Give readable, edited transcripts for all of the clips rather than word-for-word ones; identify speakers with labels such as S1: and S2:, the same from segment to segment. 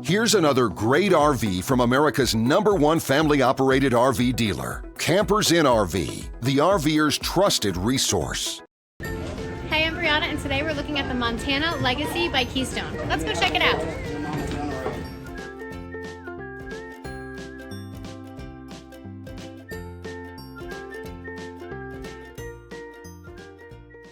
S1: Here's another great RV from America's #1 family-operated RV dealer, Campers Inn RV, the RVer's trusted resource.
S2: Hey, I'm Brianna, and today we're looking at the Montana Legacy by Keystone. Let's go check it out.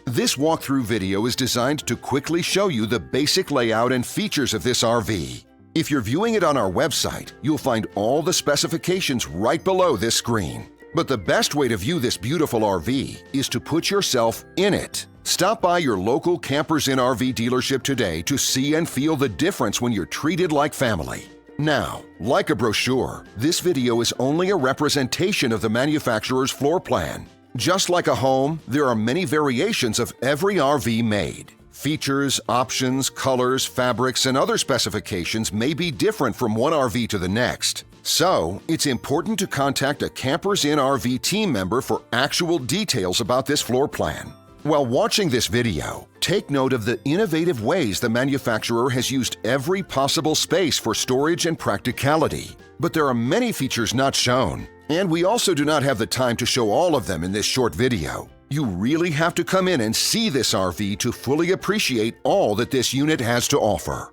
S1: This walkthrough video is designed to quickly show you the basic layout and features of this RV. If you're viewing it on our website, you'll find all the specifications right below this screen. But the best way to view this beautiful RV is to put yourself in it. Stop by your local Campers Inn RV dealership today to see and feel the difference when you're treated like family. Now, like a brochure, this video is only a representation of the manufacturer's floor plan. Just like a home, there are many variations of every RV made. Features, options, colors, fabrics, and other specifications may be different from one RV to the next. So, it's important to contact a Campers Inn RV team member for actual details about this floor plan. While watching this video, take note of the innovative ways the manufacturer has used every possible space for storage and practicality. But there are many features not shown, and we also do not have the time to show all of them in this short video. You really have to come in and see this RV to fully appreciate all that this unit has to offer.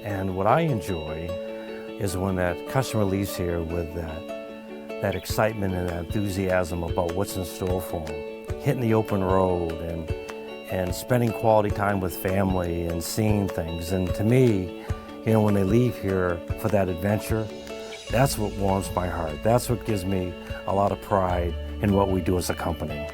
S3: And what I enjoy is when that customer leaves here with that excitement and that enthusiasm about what's in store for them. Hitting the open road and spending quality time with family and seeing things. And to me, you know, when they leave here for that adventure, that's what warms my heart. That's what gives me a lot of pride in what we do as a company.